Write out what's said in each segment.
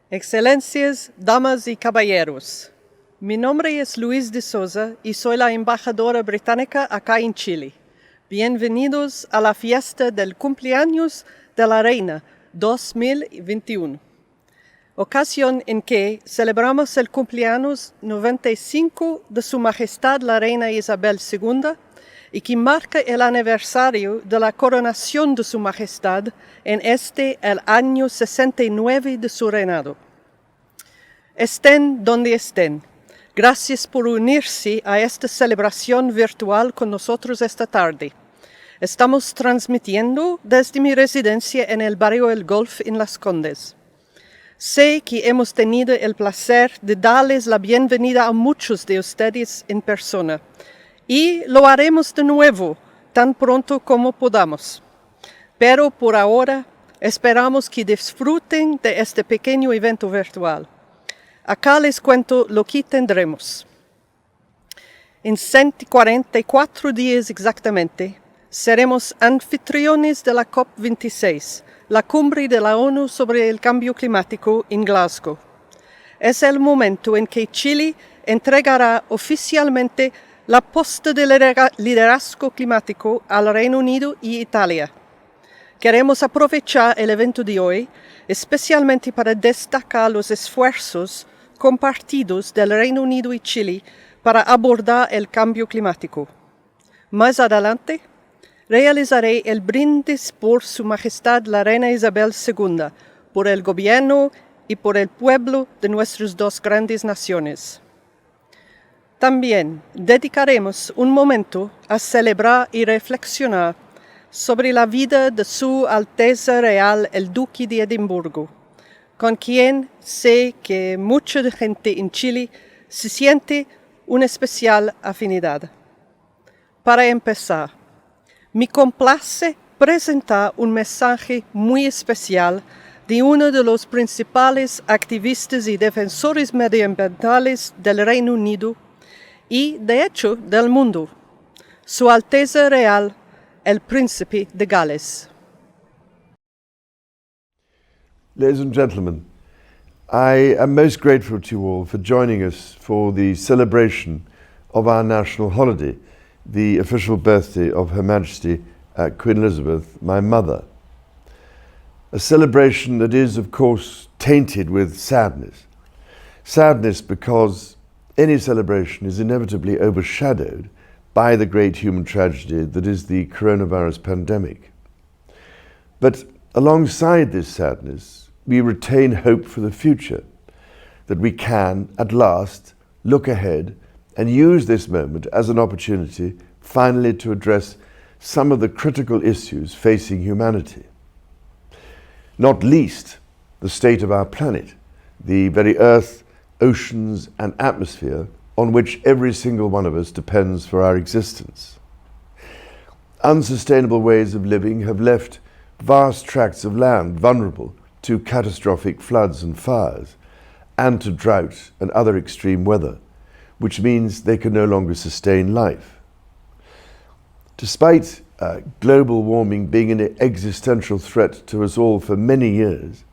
Excelencias, damas y caballeros, mi nombre es Louise de Sousa y soy la embajadora británica acá en Chile. Bienvenidos a la fiesta del cumpleaños de la Reina 2021, ocasión en que celebramos el cumpleaños 95 de Su Majestad la Reina Isabel II y que marca el aniversario de la coronación de Su Majestad en el año 69 de su reinado. Estén donde estén. Gracias por unirse a esta celebración virtual con nosotros esta tarde. Estamos transmitiendo desde mi residencia en el barrio El Golf en Las Condes. Sé que hemos tenido el placer de darles la bienvenida a muchos de ustedes en persona y lo haremos de nuevo tan pronto como podamos. Pero por ahora esperamos que disfruten de este pequeño evento virtual. Acá les cuento lo que tendremos. En 144 días exactamente, seremos anfitriones de la COP26, la cumbre de la ONU sobre el cambio climático en Glasgow. Es el momento en que Chile entregará oficialmente la posta de liderazgo climático al Reino Unido y Italia. Queremos aprovechar el evento de hoy, especialmente para destacar los esfuerzos compartidos del Reino Unido y Chile para abordar el cambio climático. Más adelante, realizaré el brindis por Su Majestad la Reina Isabel II, por el gobierno y por el pueblo de nuestras dos grandes naciones. También dedicaremos un momento a celebrar y reflexionar sobre la vida de Su Alteza Real el Duque de Edimburgo, con quien sé que mucha gente en Chile se siente una especial afinidad. Para empezar, me complace presentar un mensaje muy especial de uno de los principales activistas y defensores medioambientales del Reino Unido y, de hecho, del mundo, Su Alteza Real, el Príncipe de Gales. Ladies and gentlemen, I am most grateful to you all for joining us for the celebration of our national holiday, the official birthday of Her Majesty Queen Elizabeth, my mother. A celebration that is, of course, tainted with sadness. Sadness because any celebration is inevitably overshadowed by the great human tragedy that is the coronavirus pandemic. But alongside this sadness, we retain hope for the future, that we can, at last, look ahead and use this moment as an opportunity finally to address some of the critical issues facing humanity. Not least, the state of our planet, the very earth, oceans and atmosphere on which every single one of us depends for our existence. Unsustainable ways of living have left vast tracts of land vulnerable to catastrophic floods and fires, and to drought and other extreme weather, which means they can no longer sustain life. Despite global warming being an existential threat to us all for many years,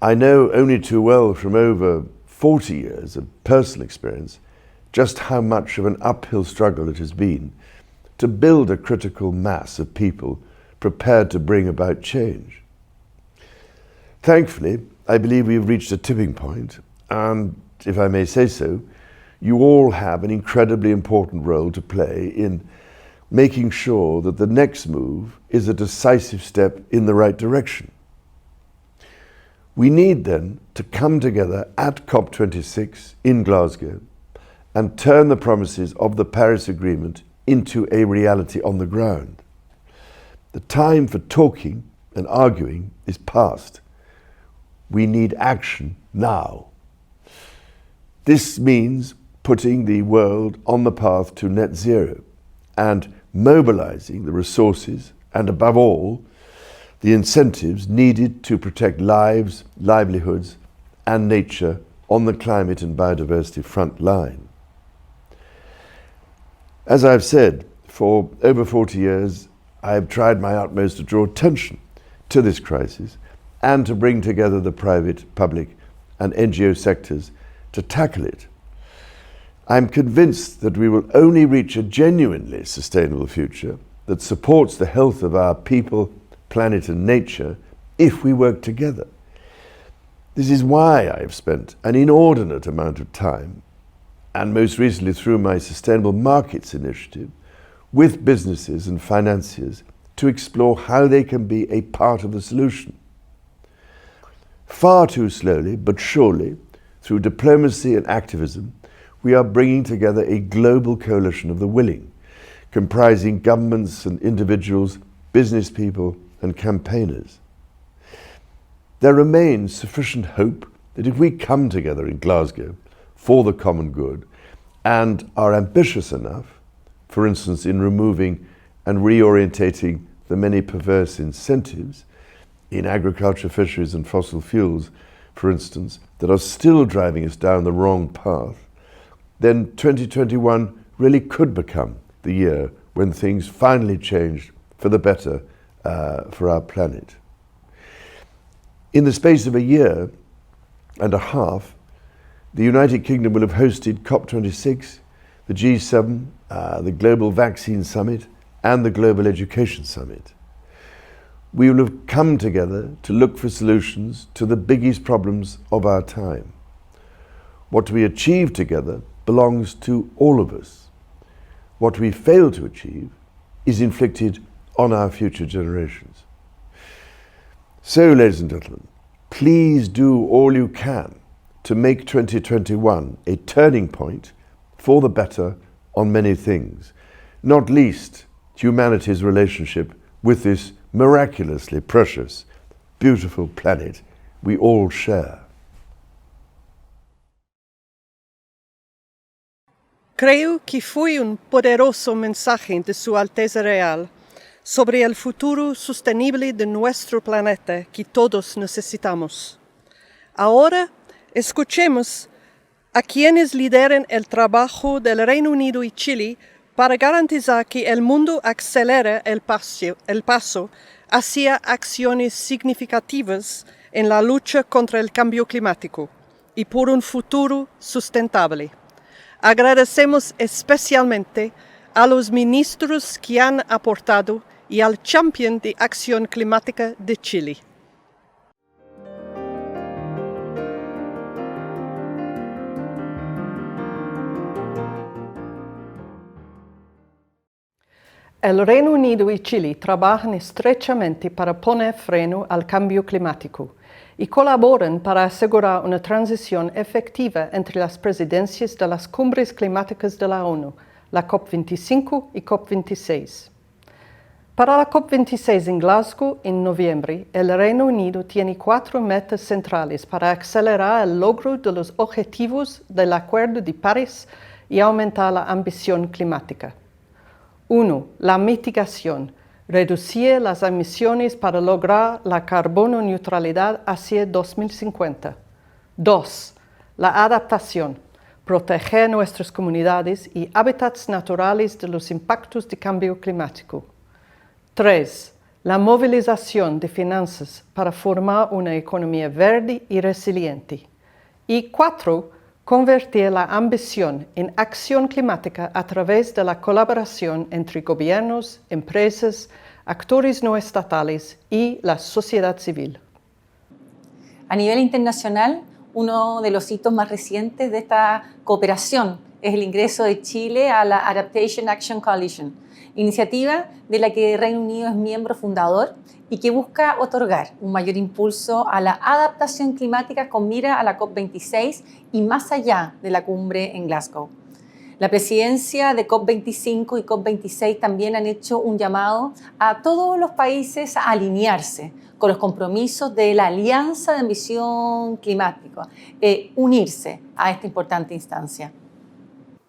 I know only too well from over 40 years of personal experience just how much of an uphill struggle it has been to build a critical mass of people prepared to bring about change. Thankfully, I believe we've reached a tipping point, and if I may say so, you all have an incredibly important role to play in making sure that the next move is a decisive step in the right direction. We need then to come together at COP26 in Glasgow and turn the promises of the Paris Agreement into a reality on the ground. The time for talking and arguing is past. We need action now. This means putting the world on the path to net zero and mobilizing the resources and, above all, the incentives needed to protect lives, livelihoods and nature on the climate and biodiversity front line. As I've said, for over 40 years I have tried my utmost to draw attention to this crisis and to bring together the private, public and NGO sectors to tackle it. I'm convinced that we will only reach a genuinely sustainable future that supports the health of our people, planet and nature if we work together. This is why I have spent an inordinate amount of time, and most recently through my Sustainable Markets initiative, with businesses and financiers to explore how they can be a part of the solution. Far too slowly, but surely, through diplomacy and activism, we are bringing together a global coalition of the willing, comprising governments and individuals, business people and campaigners. There remains sufficient hope that if we come together in Glasgow for the common good and are ambitious enough, for instance in removing and reorientating the many perverse incentives in agriculture, fisheries and fossil fuels, for instance, that are still driving us down the wrong path, then 2021 really could become the year when things finally changed for the better for our planet. In the space of a year and a half, the United Kingdom will have hosted COP26, the G7, the Global Vaccine Summit and the Global Education Summit. We will have come together to look for solutions to the biggest problems of our time. What we achieve together belongs to all of us. What we fail to achieve is inflicted on our future generations. So, ladies and gentlemen, please do all you can to make 2021 a turning point for the better on many things, not least humanity's relationship with this miraculously precious, beautiful planet we all share. Creo que fue un poderoso mensaje de Su Alteza Real sobre el futuro sostenible de nuestro planeta que todos necesitamos. Ahora, escuchemos a quienes lideran el trabajo del Reino Unido y Chile para garantizar que el mundo acelere el paso hacia acciones significativas en la lucha contra el cambio climático y por un futuro sustentable. Agradecemos especialmente a los ministros que han aportado y al Champion de Acción Climática de Chile. El Reino Unido y Chile trabajan estrechamente para poner freno al cambio climático y colaboran para asegurar una transición efectiva entre las presidencias de las cumbres climáticas de la ONU, la COP25 y COP26. Para la COP26 en Glasgow en noviembre, el Reino Unido tiene 4 metas centrales para acelerar el logro de los objetivos del Acuerdo de París y aumentar la ambición climática. 1. La mitigación. Reducir las emisiones para lograr la carbono neutralidad hacia 2050. 2. La adaptación. Proteger nuestras comunidades y hábitats naturales de los impactos de cambio climático. 3. La movilización de finanzas para formar una economía verde y resiliente. Y 4. Convertir la ambición en acción climática a través de la colaboración entre gobiernos, empresas, actores no estatales y la sociedad civil. A nivel internacional, uno de los hitos más recientes de esta cooperación es el ingreso de Chile a la Adaptation Action Coalition, iniciativa de la que Reino Unido es miembro fundador y que busca otorgar un mayor impulso a la adaptación climática con mira a la COP26 y más allá de la cumbre en Glasgow. La presidencia de COP25 y COP26 también han hecho un llamado a todos los países a alinearse con los compromisos de la Alianza de Ambición Climática, unirse a esta importante instancia.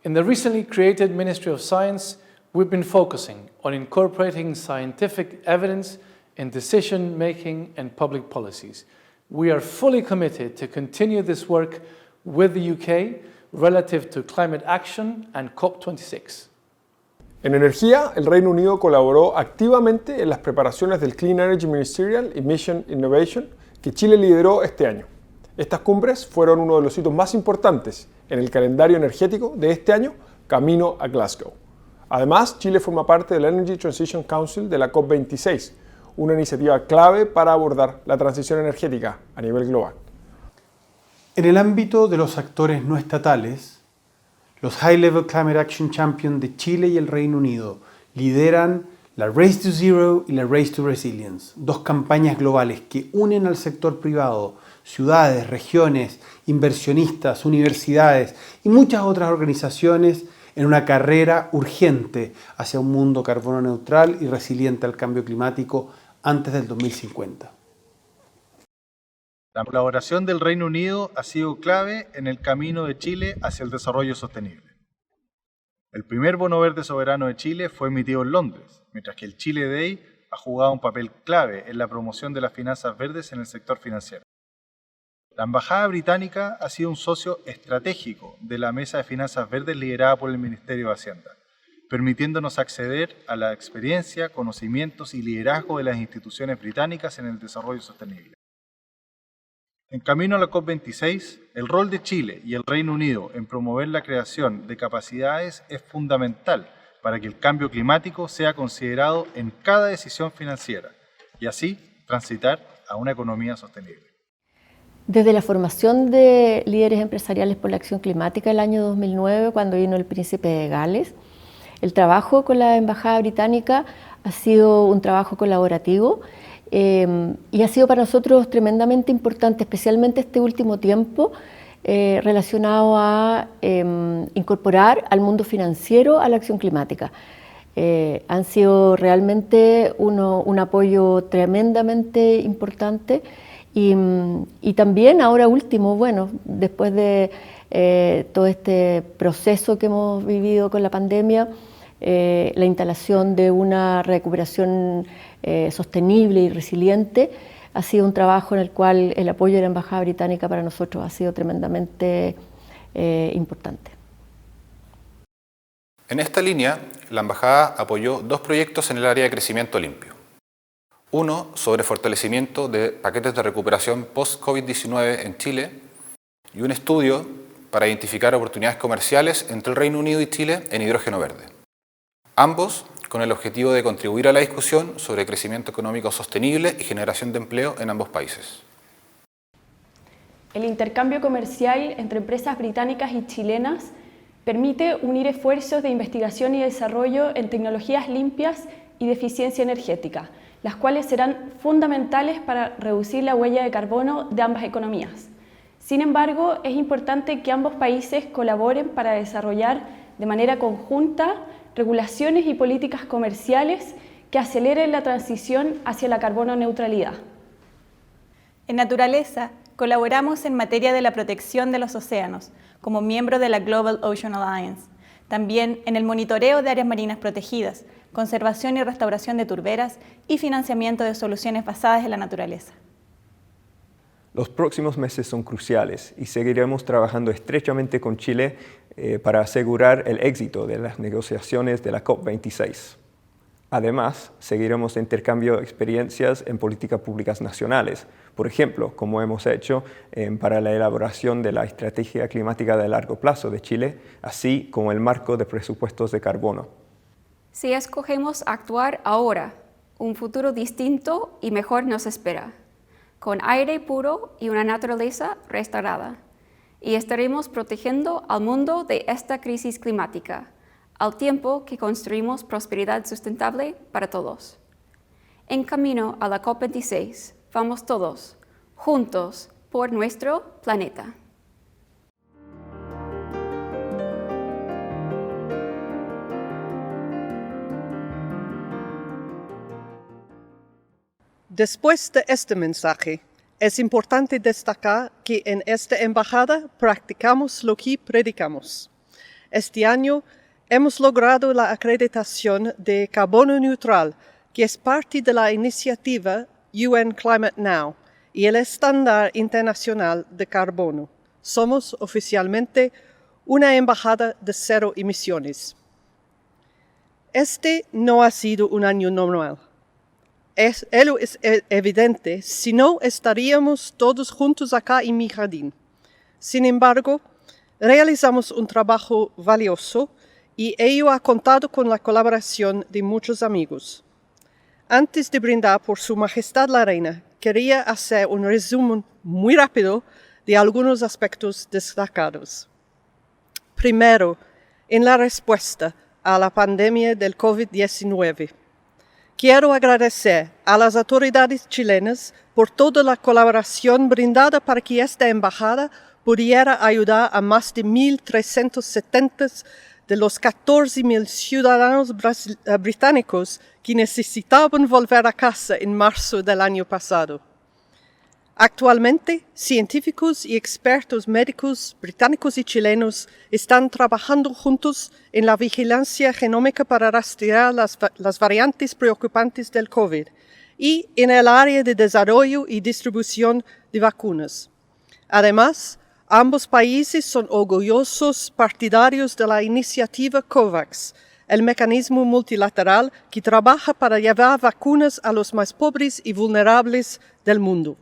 In the recently created Ministry of Science, we've been focusing on incorporating scientific evidence in decision-making and public policies. We are fully committed to continue this work with the UK relative to climate action and COP26. En energía, el Reino Unido colaboró activamente en las preparaciones del Clean Energy Ministerial y Mission Innovation que Chile lideró este año. Estas cumbres fueron uno de los hitos más importantes en el calendario energético de este año, camino a Glasgow. Además, Chile forma parte del Energy Transition Council de la COP26, una iniciativa clave para abordar la transición energética a nivel global. En el ámbito de los actores no estatales, los High Level Climate Action Champions de Chile y el Reino Unido lideran la Race to Zero y la Race to Resilience, dos campañas globales que unen al sector privado, ciudades, regiones, inversionistas, universidades y muchas otras organizaciones en una carrera urgente hacia un mundo carbono neutral y resiliente al cambio climático antes del 2050. La colaboración del Reino Unido ha sido clave en el camino de Chile hacia el desarrollo sostenible. El primer bono verde soberano de Chile fue emitido en Londres, mientras que el Chile Day ha jugado un papel clave en la promoción de las finanzas verdes en el sector financiero. La Embajada Británica ha sido un socio estratégico de la Mesa de Finanzas Verdes liderada por el Ministerio de Hacienda, permitiéndonos acceder a la experiencia, conocimientos y liderazgo de las instituciones británicas en el desarrollo sostenible. En camino a la COP26, el rol de Chile y el Reino Unido en promover la creación de capacidades es fundamental para que el cambio climático sea considerado en cada decisión financiera y así transitar a una economía sostenible. Desde la formación de líderes empresariales por la acción climática el año 2009, cuando vino el príncipe de Gales, el trabajo con la Embajada Británica ha sido un trabajo colaborativo y ha sido para nosotros tremendamente importante, especialmente este último tiempo, relacionado a incorporar al mundo financiero a la acción climática. Han sido realmente un apoyo tremendamente importante. Y también ahora último, bueno, después de todo este proceso que hemos vivido con la pandemia, la instalación de una recuperación sostenible y resiliente ha sido un trabajo en el cual el apoyo de la Embajada Británica para nosotros ha sido tremendamente importante. En esta línea, la Embajada apoyó dos proyectos en el área de crecimiento limpio. Uno sobre fortalecimiento de paquetes de recuperación post-COVID-19 en Chile y un estudio para identificar oportunidades comerciales entre el Reino Unido y Chile en hidrógeno verde. Ambos con el objetivo de contribuir a la discusión sobre crecimiento económico sostenible y generación de empleo en ambos países. El intercambio comercial entre empresas británicas y chilenas permite unir esfuerzos de investigación y desarrollo en tecnologías limpias y de eficiencia energética, las cuales serán fundamentales para reducir la huella de carbono de ambas economías. Sin embargo, es importante que ambos países colaboren para desarrollar de manera conjunta regulaciones y políticas comerciales que aceleren la transición hacia la carbono neutralidad. En naturaleza, colaboramos en materia de la protección de los océanos, como miembro de la Global Ocean Alliance. También en el monitoreo de áreas marinas protegidas, conservación y restauración de turberas y financiamiento de soluciones basadas en la naturaleza. Los próximos meses son cruciales y seguiremos trabajando estrechamente con Chile para asegurar el éxito de las negociaciones de la COP26. Además, seguiremos intercambiando experiencias en políticas públicas nacionales, por ejemplo, como hemos hecho para la elaboración de la Estrategia Climática de Largo Plazo de Chile, así como el marco de presupuestos de carbono. Si escogemos actuar ahora, un futuro distinto y mejor nos espera, con aire puro y una naturaleza restaurada, y estaremos protegiendo al mundo de esta crisis climática, al tiempo que construimos prosperidad sustentable para todos. En camino a la COP26, vamos todos, juntos, por nuestro planeta. Después de este mensaje, es importante destacar que en esta embajada practicamos lo que predicamos. Este año hemos logrado la acreditación de carbono neutral, que es parte de la iniciativa UN Climate Now y el estándar internacional de carbono. Somos oficialmente una embajada de cero emisiones. Este no ha sido un año normal. es evidente, si no estaríamos todos juntos acá en mi jardín. Sin embargo, realizamos un trabajo valioso y ello ha contado con la colaboración de muchos amigos. Antes de brindar por Su Majestad la Reina, quería hacer un resumen muy rápido de algunos aspectos destacados. Primero, en la respuesta a la pandemia del COVID-19. Quiero agradecer a las autoridades chilenas por toda la colaboración brindada para que esta embajada pudiera ayudar a más de 1.370 de los 14.000 ciudadanos británicos que necesitaban volver a casa en marzo del año pasado. Actualmente, científicos y expertos médicos británicos y chilenos están trabajando juntos en la vigilancia genómica para rastrear las variantes preocupantes del COVID y en el área de desarrollo y distribución de vacunas. Además, ambos países son orgullosos partidarios de la iniciativa COVAX, el mecanismo multilateral que trabaja para llevar vacunas a los más pobres y vulnerables del mundo.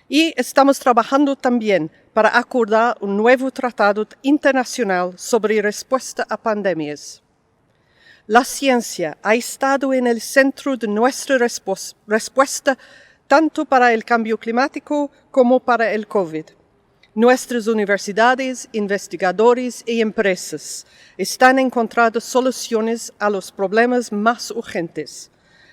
Y estamos trabajando también para acordar un nuevo tratado internacional sobre respuesta a pandemias. La ciencia ha estado en el centro de nuestra respuesta tanto para el cambio climático como para el COVID. Nuestras universidades, investigadores y empresas están encontrando soluciones a los problemas más urgentes,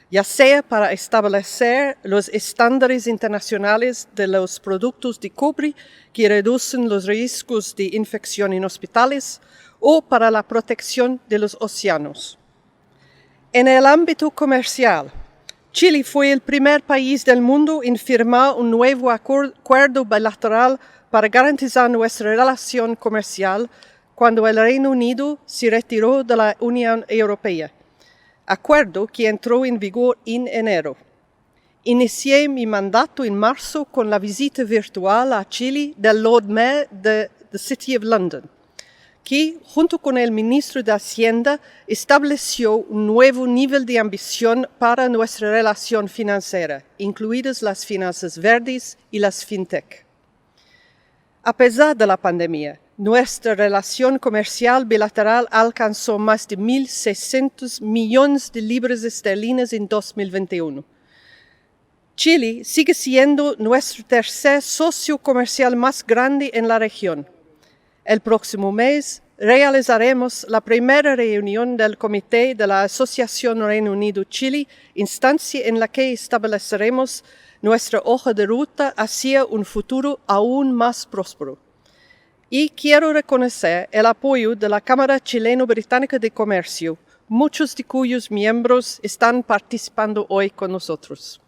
ya sea para establecer los estándares internacionales de los productos de cobre que reducen los riesgos de infección en hospitales o para la protección de los océanos. En el ámbito comercial, Chile fue el primer país del mundo en firmar un nuevo acuerdo bilateral para garantizar nuestra relación comercial cuando el Reino Unido se retiró de la Unión Europea. Acuerdo que entró en vigor en enero. Inicié mi mandato en marzo con la visita virtual a Chile del Lord Mayor de the City of London, que, junto con el ministro de Hacienda, estableció un nuevo nivel de ambición para nuestra relación financiera, incluidas las finanzas verdes y las fintech. A pesar de la pandemia, nuestra relación comercial bilateral alcanzó más de 1.600 millones de libras esterlinas en 2021. Chile sigue siendo nuestro tercer socio comercial más grande en la región. El próximo mes realizaremos la primera reunión del Comité de la Asociación Reino Unido-Chile, instancia en la que estableceremos nuestra hoja de ruta hacia un futuro aún más próspero. Y quiero reconocer el apoyo de la Cámara Chileno-Británica de Comercio, muchos de cuyos miembros están participando hoy con nosotros.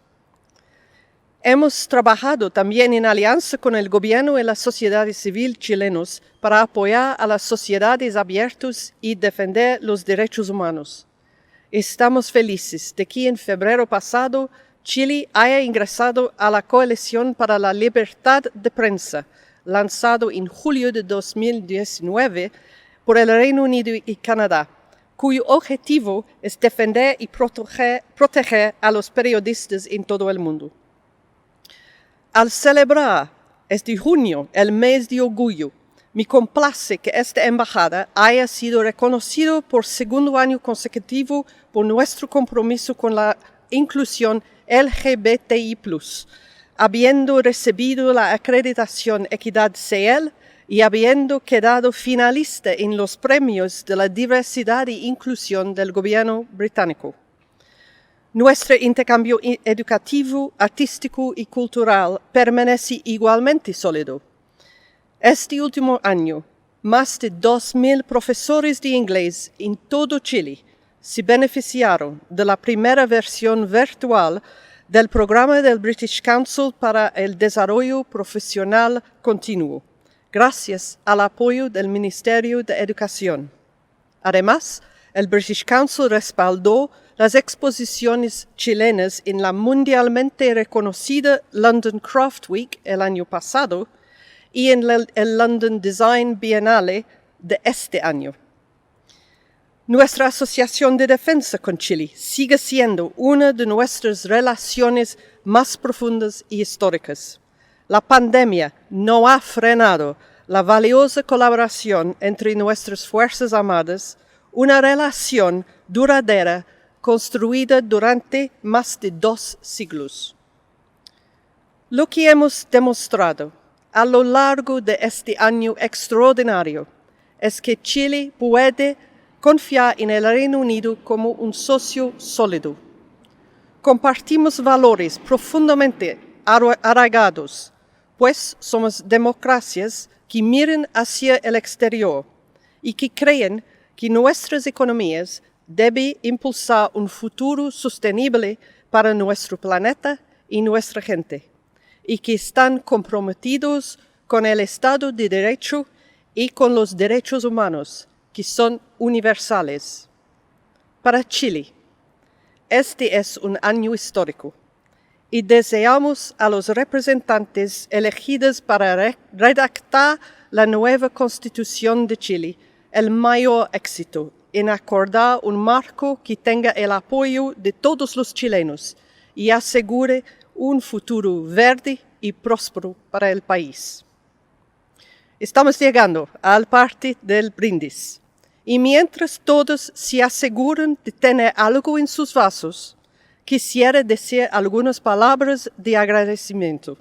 Hemos trabajado también en alianza con el gobierno y la sociedad civil chilenos para apoyar a las sociedades abiertas y defender los derechos humanos. Estamos felices de que en febrero pasado Chile haya ingresado a la Coalición para la Libertad de Prensa, lanzado en julio de 2019 por el Reino Unido y Canadá, cuyo objetivo es defender y proteger a los periodistas en todo el mundo. Al celebrar este junio el mes de orgullo, me complace que esta embajada haya sido reconocido por segundo año consecutivo por nuestro compromiso con la inclusión LGBTI+, habiendo recibido la acreditación Equidad CL y habiendo quedado finalista en los premios de la diversidad e inclusión del gobierno británico. Nuestro intercambio educativo, artístico y cultural permanece igualmente sólido. Este último año, más de 2.000 profesores de inglés en todo Chile se beneficiaron de la primera versión virtual del programa del British Council para el Desarrollo Profesional Continuo, gracias al apoyo del Ministerio de Educación. Además, el British Council respaldó las exposiciones chilenas en la mundialmente reconocida London Craft Week el año pasado y en el London Design Biennale de este año. Nuestra asociación de defensa con Chile sigue siendo una de nuestras relaciones más profundas y históricas. La pandemia no ha frenado la valiosa colaboración entre nuestras Fuerzas Armadas, una relación duradera construida durante más de 2 siglos. Lo que hemos demostrado a lo largo de este año extraordinario es que Chile puede confiar en el Reino Unido como un socio sólido. Compartimos valores profundamente arraigados, pues somos democracias que miran hacia el exterior y que creen que nuestras economías deben impulsar un futuro sostenible para nuestro planeta y nuestra gente, y que están comprometidos con el Estado de Derecho y con los derechos humanos, que son universales. Para Chile, este es un año histórico y deseamos a los representantes elegidos para redactar la nueva Constitución de Chile el mayor éxito en acordar un marco que tenga el apoyo de todos los chilenos y asegure un futuro verde y próspero para el país. Estamos llegando al parte del brindis. Y mientras todos se aseguran de tener algo en sus vasos, quisiera decir algunas palabras de agradecimiento.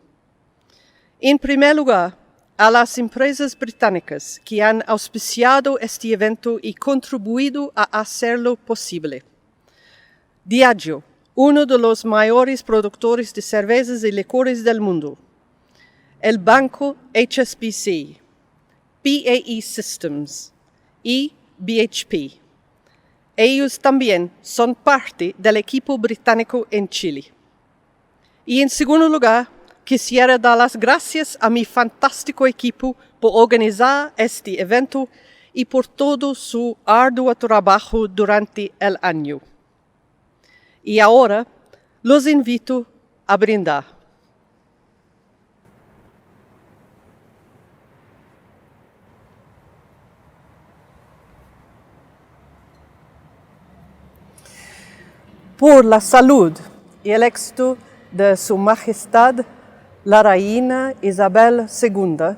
En primer lugar, a las empresas británicas que han auspiciado este evento y contribuido a hacerlo posible. Diageo, uno de los mayores productores de cervezas y licores del mundo. El banco HSBC, BAE Systems y BHP. Ellos también son parte del equipo británico en Chile. Y en segundo lugar, quisiera dar las gracias a mi fantástico equipo por organizar este evento y por todo su arduo trabajo durante el año. Y ahora los invito a brindar. Por la salud y el éxito de Su Majestad la Reina Isabel II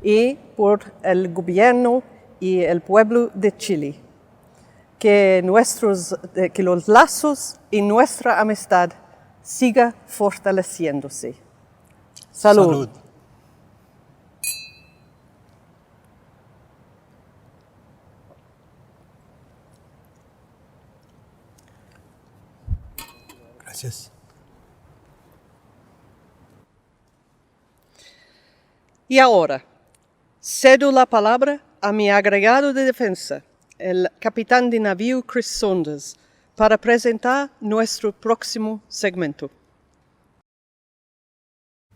y por el gobierno y el pueblo de Chile. Que los lazos y nuestra amistad siga fortaleciéndose. Salud. Salud. Gracias. Y ahora, cedo la palabra a mi agregado de defensa, el capitán de navío Chris Saunders, para presentar nuestro próximo segmento.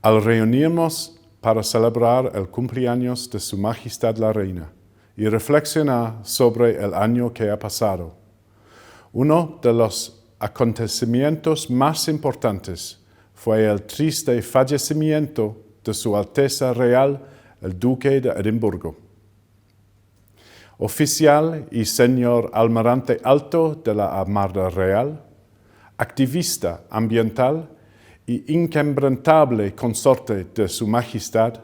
Al reunirnos para celebrar el cumpleaños de Su Majestad la Reina y reflexionar sobre el año que ha pasado, uno de los acontecimientos más importantes fue el triste fallecimiento de Su Alteza Real, el Duque de Edimburgo. Oficial y señor almirante alto de la Armada Real, activista ambiental y inquebrantable consorte de Su Majestad,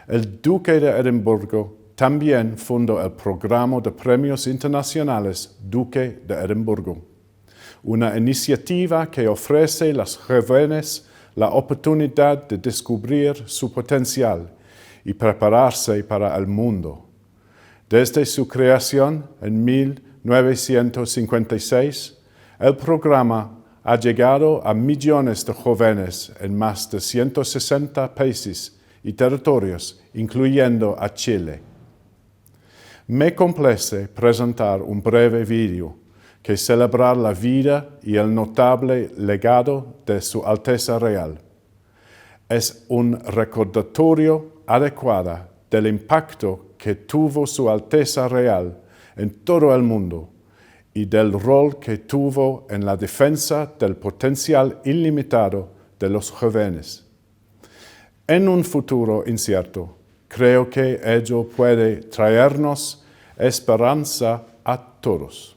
el Duque de Edimburgo también fundó el programa de premios internacionales Duque de Edimburgo, una iniciativa que ofrece a los jóvenes la oportunidad de descubrir su potencial y prepararse para el mundo. Desde su creación en 1956, el programa ha llegado a millones de jóvenes en más de 160 países y territorios, incluyendo a Chile. Me complace presentar un breve vídeo que celebra la vida y el notable legado de Su Alteza Real. Es un recordatorio adecuado del impacto que tuvo Su Alteza Real en todo el mundo y del rol que tuvo en la defensa del potencial ilimitado de los jóvenes. En un futuro incierto, creo que ello puede traernos esperanza a todos.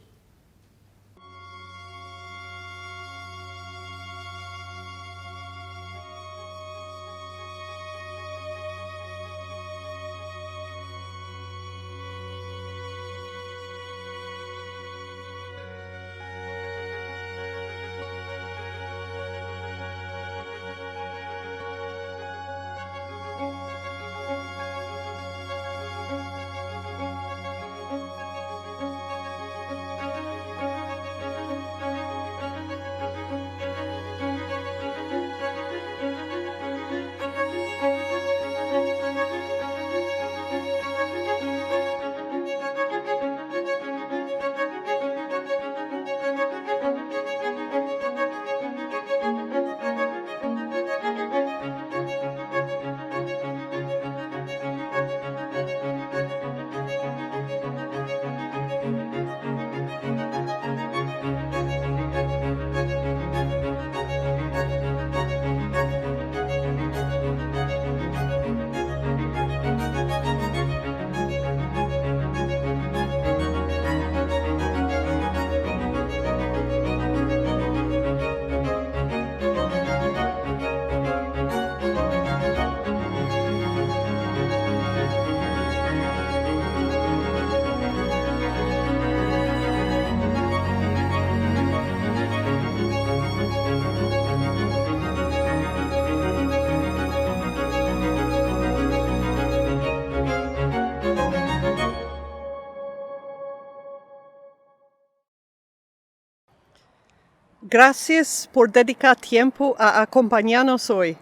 Gracias por dedicar tiempo a acompañarnos hoy.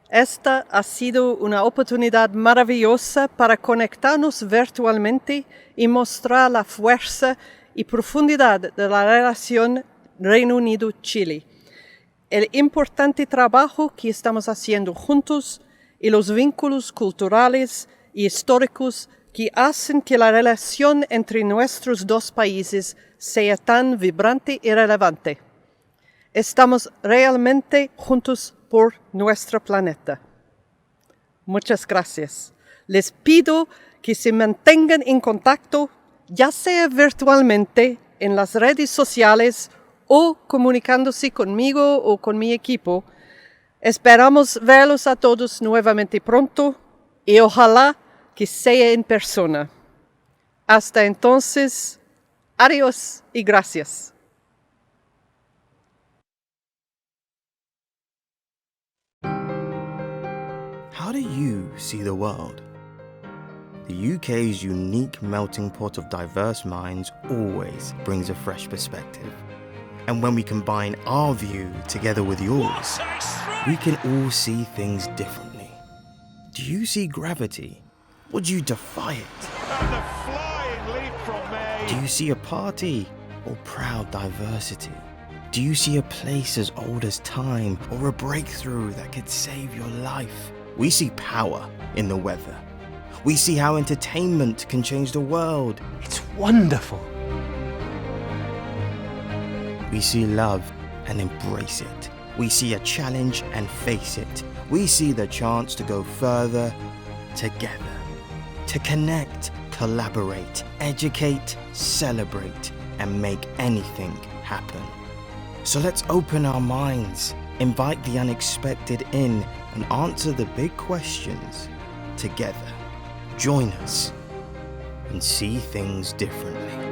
Esta ha sido una oportunidad maravillosa para conectarnos virtualmente y mostrar la fuerza y profundidad de la relación Reino Unido-Chile, el importante trabajo que estamos haciendo juntos y los vínculos culturales y históricos que hacen que la relación entre nuestros dos países sea tan vibrante y relevante. Estamos realmente juntos por nuestro planeta. Muchas gracias. Les pido que se mantengan en contacto, ya sea virtualmente, en las redes sociales o comunicándose conmigo o con mi equipo. Esperamos verlos a todos nuevamente pronto y ojalá que sea en persona. Hasta entonces, adiós y gracias. How do you see the world? The UK's unique melting pot of diverse minds always brings a fresh perspective. And when we combine our view together with yours, we can all see things differently. Do you see gravity? Would you defy it? And the flying leap from May. Do you see a party or proud diversity? Do you see a place as old as time or a breakthrough that could save your life? We see power in the weather. We see how entertainment can change the world. It's wonderful. We see love and embrace it. We see a challenge and face it. We see the chance to go further together. To connect, collaborate, educate, celebrate, and make anything happen. So let's open our minds, invite the unexpected in, and answer the big questions together. Join us and see things differently.